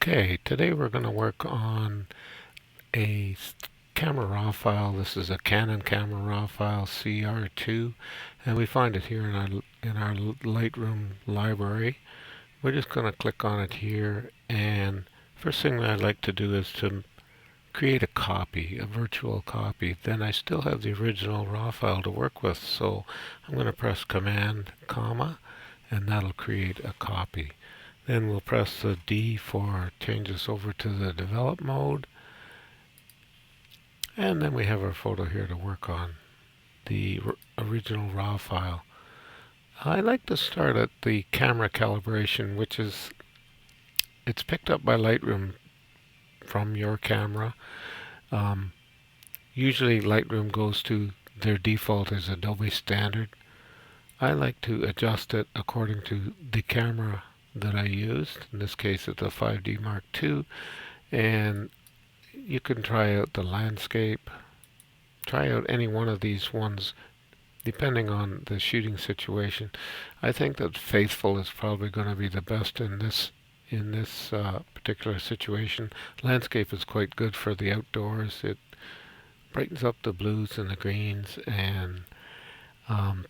Okay, today we're going to work on a camera raw file. This is a Canon camera raw file CR2, and we find it here in our Lightroom library. We're just going to click on it here, and first thing that I'd like to do is to create a copy, a virtual copy. Then I still have the original raw file to work with, so I'm going to press Command, comma, and that'll create a copy. Then we'll press the D for change this over to the develop mode. And then we have our photo here to work on, the original raw file. I like to start at the camera calibration, which is, it's picked up by Lightroom from your camera. Usually Lightroom goes to their default as Adobe Standard. I like to adjust it according to the camera that I used. In this case, it's a 5D Mark II, and you can try out the landscape. Try out any one of these ones depending on the shooting situation. I think that faithful is probably going to be the best in this particular situation. Landscape is quite good for the outdoors. It brightens up the blues and the greens, and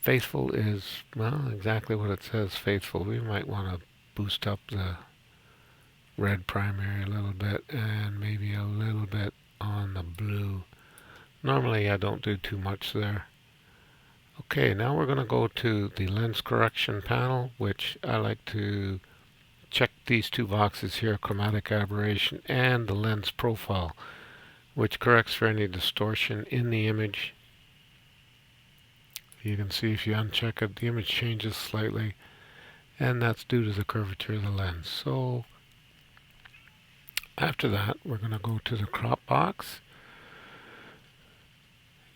faithful is, well, exactly what it says, faithful. We might want to boost up the red primary a little bit and maybe a little bit on the blue. Normally I don't do too much there. Okay, now we're going to go to the lens correction panel, which I like to check these two boxes here, chromatic aberration and the lens profile, which corrects for any distortion in the image. You can see if you uncheck it, the image changes slightly, and that's due to the curvature of the lens. So after that, we're going to go to the crop box.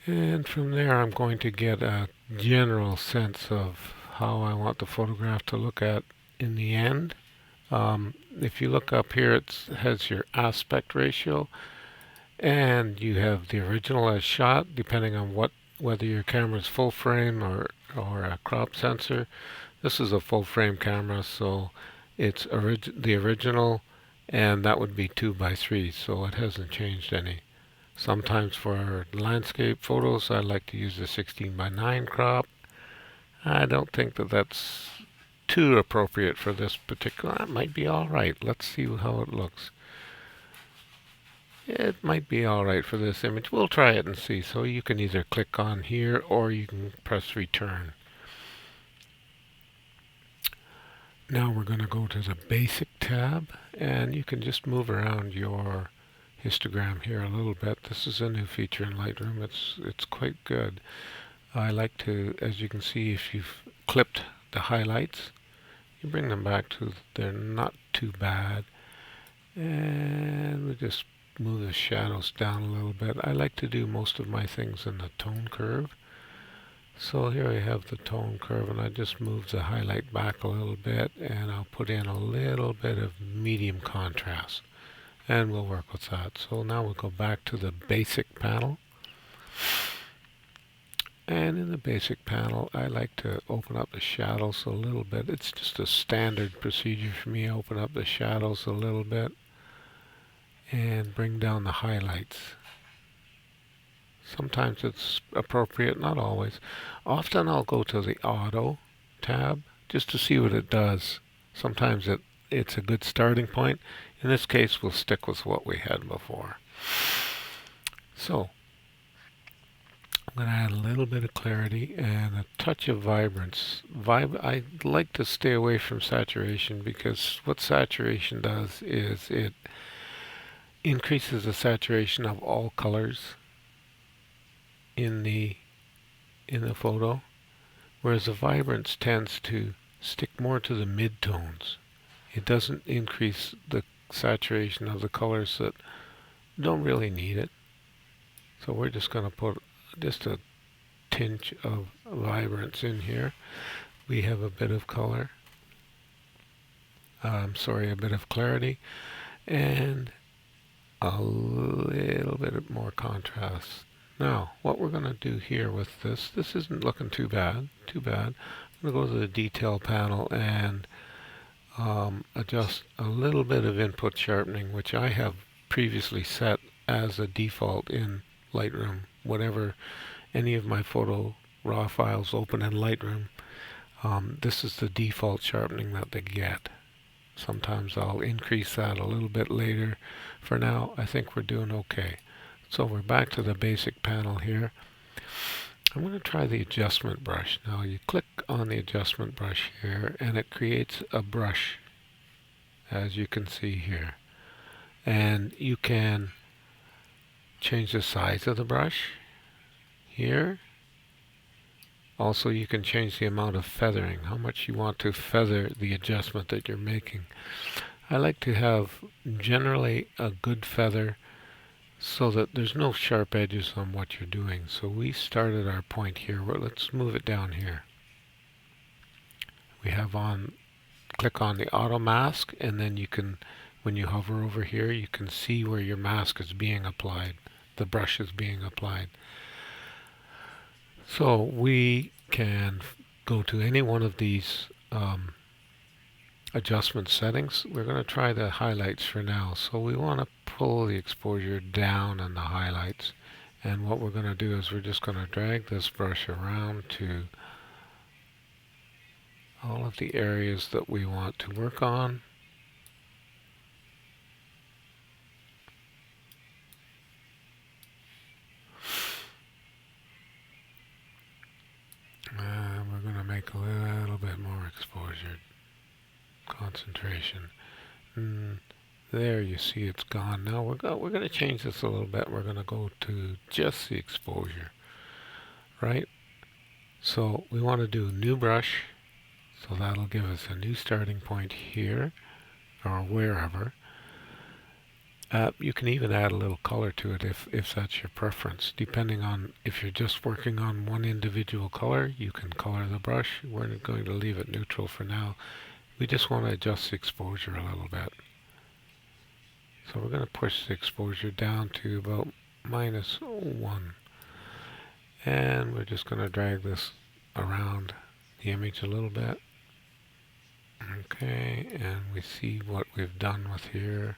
And from there, I'm going to get a general sense of how I want the photograph to look at in the end. If you look up here, it has your aspect ratio, and you have the original as shot, depending on whether your camera is full frame or a crop sensor. This is a full frame camera, so it's the original, and that would be 2:3, so it hasn't changed any. Sometimes for landscape photos, I like to use the 16:9 crop. I don't think that that's too appropriate for this particular. It might be all right. Let's see how it looks. It might be all right for this image. We'll try it and see. So you can either click on here or you can press return. Now we're going to go to the basic tab, and you can just move around your histogram here a little bit. This is a new feature in Lightroom. It's quite good. I like to, as you can see, if you've clipped the highlights, you bring them back to, they're not too bad. And we just move the shadows down a little bit. I like to do most of my things in the tone curve. So here I have the tone curve, and I just move the highlight back a little bit, and I'll put in a little bit of medium contrast, and we'll work with that. So now we'll go back to the basic panel. And in the basic panel, I like to open up the shadows a little bit. It's just a standard procedure for me. Open up the shadows a little bit and bring down the highlights. Sometimes it's appropriate, not always. Often I'll go to the Auto tab just to see what it does. Sometimes it's a good starting point. In this case, we'll stick with what we had before. So I'm going to add a little bit of clarity and a touch of vibrance. I like to stay away from saturation, because what saturation does is it increases the saturation of all colors in the photo, whereas the vibrance tends to stick more to the mid-tones. It doesn't increase the saturation of the colors that don't really need it. So we're just going to put just a tinge of vibrance in here. We have a bit of color, a bit of clarity, and a little bit more contrast. Now, what we're going to do here with this isn't looking too bad. I'm going to go to the detail panel, and adjust a little bit of input sharpening, which I have previously set as a default in Lightroom. Whatever any of my photo raw files open in Lightroom, this is the default sharpening that they get. Sometimes I'll increase that a little bit later. For now, I think we're doing okay. So we're back to the basic panel here. I'm going to try the adjustment brush. Now you click on the adjustment brush here and it creates a brush, as you can see here. And you can change the size of the brush here. Also, you can change the amount of feathering, how much you want to feather the adjustment that you're making. I like to have generally a good feather so that there's no sharp edges on what you're doing. So we started our point here. Well, let's move it down here. We have click on the auto mask, and then you can, when you hover over here, you can see where your mask is being applied. The brush is being applied. So we can go to any one of these adjustment settings. We're going to try the highlights for now. So we want to pull the exposure down on the highlights. And what we're going to do is we're just going to drag this brush around to all of the areas that we want to work on. And we're going to make a little bit more exposure, concentration. There you see it's gone. Now we're going to change this a little bit. We're going to go to just the exposure, right? So we want to do new brush. So that'll give us a new starting point here or wherever. You can even add a little color to it if that's your preference. Depending on if you're just working on one individual color, you can color the brush. We're going to leave it neutral for now. We just want to adjust the exposure a little bit. So we're going to push the exposure down to about -1. And we're just going to drag this around the image a little bit. Okay, and we see what we've done with here.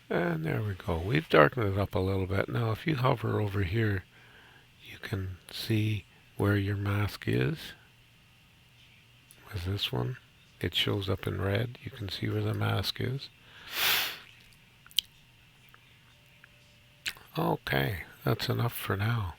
And there we go. We've darkened it up a little bit. Now if you hover over here, you can see where your mask is. With this one, it shows up in red. You can see where the mask is. Okay, that's enough for now.